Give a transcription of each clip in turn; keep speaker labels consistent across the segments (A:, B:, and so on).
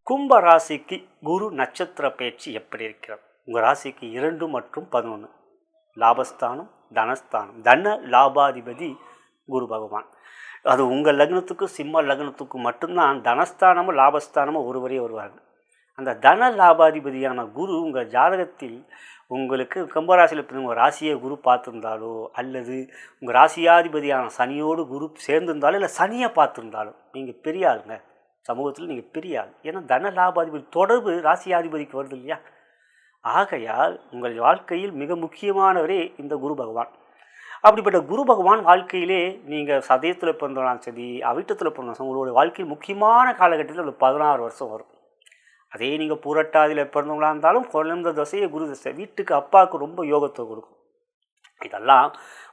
A: கும்ப ராசிக்கு குரு நட்சத்திர பயிற்சி எப்படி இருக்கிறது? உங்கள் ராசிக்கு 2 மற்றும் 11 லாபஸ்தானம், தனஸ்தானம். தன லாபாதிபதி குரு பகவான். அது உங்கள் லக்னத்துக்கும் சிம்ம லக்னத்துக்கும் மட்டும்தான் தனஸ்தானமும் லாபஸ்தானமும் ஒருவரே வருவார்கள். அந்த தன லாபாதிபதியான குரு உங்கள் ஜாதகத்தில் உங்களுக்கு கும்பராசியில் உங்கள் ராசியை குரு பார்த்துருந்தாலோ அல்லது உங்கள் ராசியாதிபதியான சனியோடு குரு சேர்ந்திருந்தாலும் இல்லை சனியை பார்த்துருந்தாலும் நீங்கள் பெரிய ஆளுங்க, சமூகத்தில் நீங்கள் பெரிய ஆள். ஏன்னா தன லாபாதிபதி தொடர்பு ராசியாதிபதிக்கு வருது இல்லையா? ஆகையால் உங்கள் வாழ்க்கையில் மிக முக்கியமானவரே இந்த குரு பகவான். அப்படிப்பட்ட குரு பகவான் வாழ்க்கையிலே நீங்கள் சதயத்தில் பிறந்தாலும் சரி, அவிட்டத்தில் பிறந்தாலும் உங்களுடைய வாழ்க்கையில் முக்கியமான காலகட்டத்தில் ஒரு 16 வருஷம் வரும். அதே நீங்கள் பூரட்டாதியில் பிறந்தவங்களாக இருந்தாலும் குழந்த தசையை குரு தசை வீட்டுக்கு அப்பாவுக்கு ரொம்ப யோகத்தை கொடுக்கும். இதெல்லாம்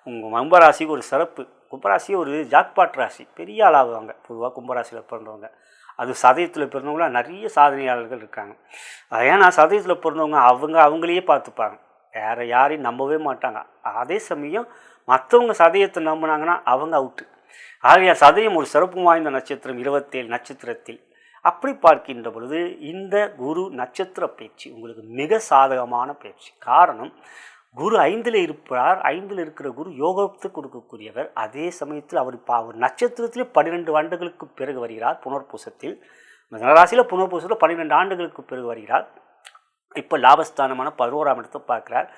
A: உங்கள் கும்பராசிக்கு ஒரு சிறப்பு. கும்பராசி ஒரு ஜாக்பாட் ராசி, பெரிய ஆளாகுவாங்க பொதுவாக கும்பராசியில் பிறந்தவங்க. அது சதயத்தில் பிறந்தவங்களாம் நிறைய சாதனையாளர்கள் இருக்காங்க. ஏன்னா சதயத்தில் பிறந்தவங்க அவங்களையே பார்த்துப்பாங்க, வேறு யாரையும் நம்பவே மாட்டாங்க. அதே சமயம் மற்றவங்க சதயத்தை நம்பினாங்கன்னா அவங்க அவுட்டு. ஆகையா சதயம் ஒரு சிறப்பு வாய்ந்த நட்சத்திரம் 27 நட்சத்திரத்தில். அப்படி பார்க்கின்ற பொழுது இந்த குரு நட்சத்திர பயிற்சி உங்களுக்கு மிக சாதகமான பயிற்சி. காரணம், குரு 5ல் இருப்பார். 5ல் இருக்கிற குரு யோகத்தை கொடுக்கக்கூடியவர். அதே சமயத்தில் அவர் நட்சத்திரத்திலே 12 ஆண்டுகளுக்கு பிறகு வருகிறார். புனர்பூசத்தில் ராசியில் புனர்பூசத்தில் 12 ஆண்டுகளுக்கு பிறகு வருகிறார். இப்போ லாபஸ்தானமான 11ஆம் இடத்தை பார்க்குறார்.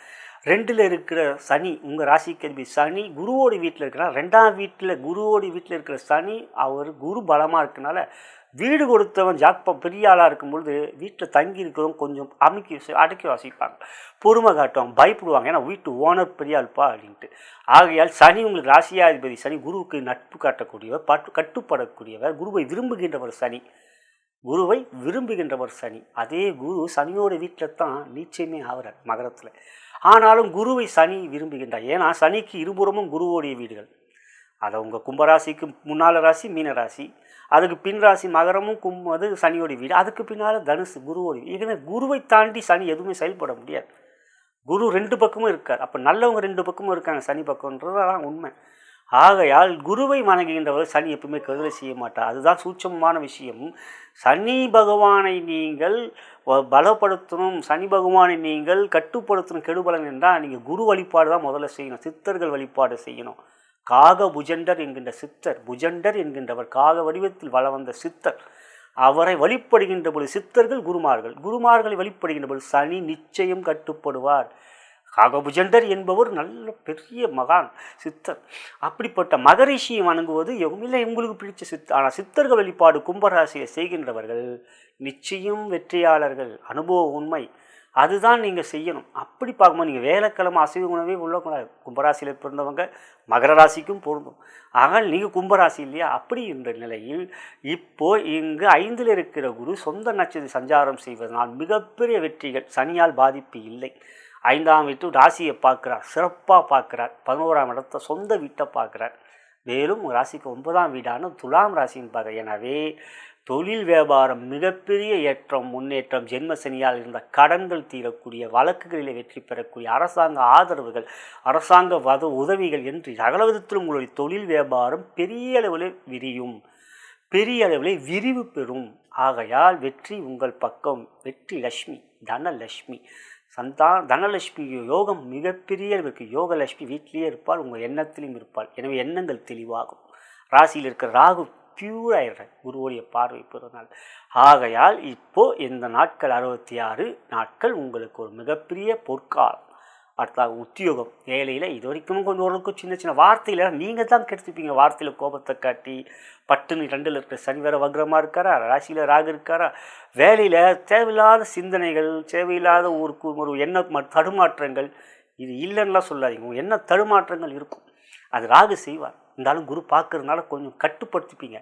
A: 2ல் இருக்கிற சனி உங்கள் ராசிக்கு அதிபதி சனி குருவோடி வீட்டில் இருக்கிறார். 2ஆம் வீட்டில் குருவோடி வீட்டில் இருக்கிற சனி அவர் குரு பலமாக இருக்கனால வீடு கொடுத்தவன் பெரிய ஆளாக இருக்கும்பொழுது வீட்டில் தங்கி இருக்கிறவங்க கொஞ்சம் அடக்கி வாசிப்பாங்க, பொறுமை காட்டுவாங்க, பயப்படுவாங்க. ஏன்னா வீட்டு ஓனர் பெரிய ஆள்ப்பா அப்படின்ட்டு. ஆகையால் சனி உங்களுக்கு ராசியாதிபதி சனி குருவுக்கு நட்பு காட்டக்கூடியவர், கட்டுப்படக்கூடியவர், குருவை விரும்புகின்றவர் சனி. குருவை விரும்புகின்றவர் சனி. அதே குரு சனியோட வீட்டில் தான் நிச்சயமே ஆகிறார் மகரத்தில். ஆனாலும் குருவை சனி விரும்புகின்றார். ஏன்னா சனிக்கு இருபுறமும் குருவோடைய வீடுகள். அதை உங்கள் கும்பராசிக்கு முன்னால் ராசி மீன ராசி, அதுக்கு பின் ராசி மகரமும் அது சனியோடைய வீடு, அதுக்கு பின்னால் தனுசு குருவோடைய வீடு. ஏன்னா குருவை தாண்டி சனி எதுவுமே செயல்பட முடியாது. குரு 2 பக்கமும் இருக்கார். அப்போ நல்லவங்க 2 பக்கமும் இருக்காங்க சனி பக்கம்ன்றதான் உண்மை. ஆகையால் குருவை வணங்குகின்றவர் சனி எப்பவுமே கருதலை செய்ய மாட்டார். அதுதான் சூட்சமமான விஷயம். சனி பகவானை நீங்கள் பலப்படுத்தணும், சனி பகவானை நீங்கள் கட்டுப்படுத்தணும். கெடுபலன் என்றால் நீங்கள் குரு வழிபாடு தான் முதல்ல செய்யணும், சித்தர்கள் வழிபாடு செய்யணும். காக புஜண்டர் என்கின்ற சித்தர், புஜண்டர் என்கின்றவர் காக வடிவத்தில் வள வந்த சித்தர், அவரை வழிபடுகின்ற பொழுது சித்தர்கள் குருமார்களை வழிபடுகின்ற பொழுது சனி நிச்சயம் கட்டுப்படுவார். காகபுஜண்டர் என்பவர் நல்ல பெரிய மகான் சித்தர். அப்படிப்பட்ட மகரிஷியை வணங்குவது இல்லை உங்களுக்கு பிடிச்ச சித்தர். ஆனால் சித்தர்கள் வழிபாடு கும்பராசியை செய்கின்றவர்கள் நிச்சயம் வெற்றியாளர்கள். அனுபவ உண்மை அதுதான் நீங்கள் செய்யணும். அப்படி பார்க்கும்போது நீங்கள் வேலைக்கிழமை அசைவ உணவே உள்ளக்கூடாது. கும்பராசியில் பிறந்தவங்க மகர ராசிக்கும் பொருந்தும். ஆனால் நீங்கள் கும்பராசி இல்லையா? அப்படி என்ற நிலையில் இப்போது இங்கு 5ல் இருக்கிற குரு சொந்த நட்சத்திர சஞ்சாரம் செய்வதனால் மிகப்பெரிய வெற்றிகள். சனியால் பாதிப்பு இல்லை. 5ஆம் வீட்டு ராசியை பார்க்குறார், சிறப்பாக பார்க்குறார். 11ஆம் இடத்தை சொந்த வீட்டை பார்க்குறார். மேலும் ராசிக்கு 9ஆம் வீடான துலாம் ராசின்னு பார்க்குறார். எனவே தொழில் வியாபாரம் மிகப்பெரிய ஏற்றம், முன்னேற்றம். ஜென்ம சனியால் இருந்த கடன்கள் தீரக்கூடிய, வழக்குகளில் வெற்றி பெறக்கூடிய, அரசாங்க ஆதரவுகள், அரசாங்க உதவிகள் என்று சகல விதத்திலும் உங்களுடைய தொழில் வியாபாரம் பெரிய அளவில் விரியும், பெரிய அளவில் விரிவு பெறும். ஆகையால் வெற்றி உங்கள் பக்கம். வெற்றி லட்சுமி, தனலட்சுமி, தனலட்சுமி யோகம் மிகப்பெரிய அளவுக்கு. யோகலட்சுமி வீட்டிலேயே இருப்பாள், உங்கள் எண்ணத்திலும் இருப்பாள். எனவே எண்ணங்கள் தெளிவாகும். ராசியில் இருக்கிற ராகு பியூர் ஆயிடுற குருவோடைய பார்வை பெறுவதனால். ஆகையால் இப்போது இந்த நாட்கள் 66 நாட்கள் உங்களுக்கு ஒரு மிகப்பெரிய பொற்காலம். அடுத்தாக உத்தியோகம், வேலையில் இது வரைக்கும் கொஞ்சம் ஓரளவுக்கு சின்ன சின்ன வார்த்தையில் நீங்கள் தான் கெடுத்துப்பீங்க. வார்த்தையில் கோபத்தை காட்டி பட்டுன்னு 2ல் இருக்கிற சனி வேறு வக்ரமாக இருக்காரா, ராசியில் ராகு இருக்காரா, வேலையில் தேவையில்லாத சிந்தனைகள், தேவையில்லாத ஒரு எண்ண தடுமாற்றங்கள், இது இல்லைன்னுலாம் சொல்லாதீங்க. எண்ண தடுமாற்றங்கள் இருக்கும், அது ராகு செய்வார். இருந்தாலும் குரு பார்க்கறதுனால கொஞ்சம் கட்டுப்படுத்திப்பீங்க.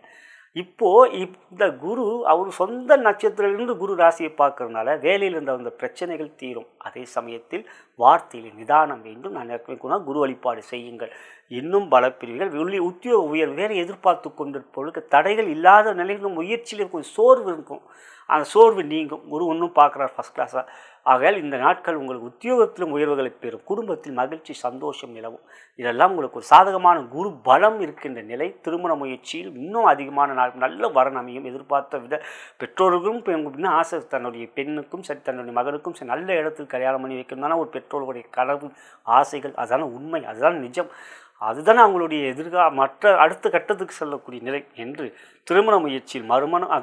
A: இப்போது இந்த குரு அவர் சொந்த நட்சத்திரத்திலிருந்து குரு ராசியை பார்க்கறதுனால வேலையில் இருந்த அந்த பிரச்சனைகள் தீரும். அதே சமயத்தில் வார்த்தையில் நிதானம் வேண்டும். நான் ஏற்கனவே குரு வழிபாடு செய்யுங்கள், இன்னும் பலப்பிரிவுகள் உத்தியோக உயர்வு வேறு எதிர்பார்த்து கொண்டிருப்பவர்களுக்கு தடைகள் இல்லாத நிலையிலும் முயற்சியில் இருக்கும் சோர்வு இருக்கும். அந்த சோர்வு நீங்கும். குரு ஒன்றும் பார்க்குறார் ஃபஸ்ட் கிளாஸாக. ஆகையால் இந்த நாட்கள் உங்களுக்கு உத்தியோகத்திலும் உயர்வுகளை பெறும், குடும்பத்தில் மகிழ்ச்சி சந்தோஷம் நிலவும். இதெல்லாம் உங்களுக்கு ஒரு சாதகமான குரு பலம் இருக்கின்ற நிலை. திருமண முயற்சியில் இன்னும் அதிகமான நல்ல வரன் அமையும். எதிர்பார்த்த வித பெற்றோர்களும் இன்னும் ஆசை, தன்னுடைய பெண்ணுக்கும் சரி தன்னுடைய மகனுக்கும் சரி நல்ல இடத்துக்கு கல்யாணம் பண்ணி வைக்கணும்னா ஒரு பெற்றோர்களுடைய கனவு ஆசைகள், அதுதான் உண்மை, அதுதான் நிஜம், அதுதான் அவங்களுடைய மற்ற அடுத்த கட்டத்துக்கு செல்லக்கூடிய நிலை என்று திருமண முயற்சியில்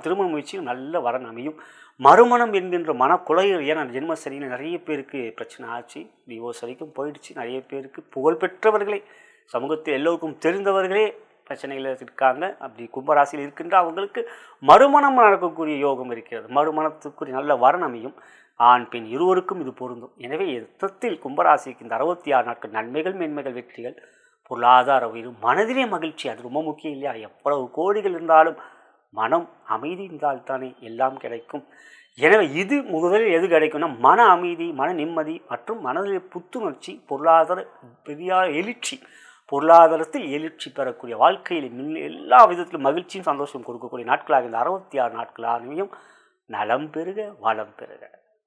A: திருமண முயற்சியில் நல்ல வரன் அமையும். மறுமணம் என்கின்ற மனக்குலைகள், ஏன்னா ஜென்மசனியில் நிறைய பேருக்கு பிரச்சனை ஆச்சு, டிவோர்ஸ் வரைக்கும் போயிடுச்சு. நிறைய பேருக்கு புகழ்பெற்றவர்களே, சமூகத்தில் எல்லோருக்கும் தெரிந்தவர்களே பிரச்சனைகள் இருக்காங்க. அப்படி கும்பராசியில் இருக்கின்ற அவங்களுக்கு மறுமணம் நடக்கக்கூடிய யோகம் இருக்கிறது. மறுமணத்துக்குரிய நல்ல வரன் அமையும். ஆண் பெண் இருவருக்கும் இது பொருந்தும். எனவே யுத்தத்தில் கும்பராசிக்கு இந்த 66 நாட்கள் நன்மைகள் மேன்மைகள் வெற்றிகள், பொருளாதார உயிர், மனதிலே மகிழ்ச்சி, அது ரொம்ப முக்கியம் இல்லையா? எவ்வளவு கோடிகள் இருந்தாலும் மனம் அமைதி இருந்தால்தானே எல்லாம் கிடைக்கும். எனவே இது முதலில் எது கிடைக்கும்னா மன அமைதி, மன நிம்மதி மற்றும் மனதிலே புத்துணர்ச்சி, பொருளாதார பெரிய எழுச்சி, பொருளாதாரத்தில் எழுச்சி பெறக்கூடிய வாழ்க்கையில் எல்லா விதத்திலும் மகிழ்ச்சியும் சந்தோஷம் கொடுக்கக்கூடிய நாட்களாக இந்த 66 நாட்களாகவும் நலம் பெறுக வளம் பெறுக.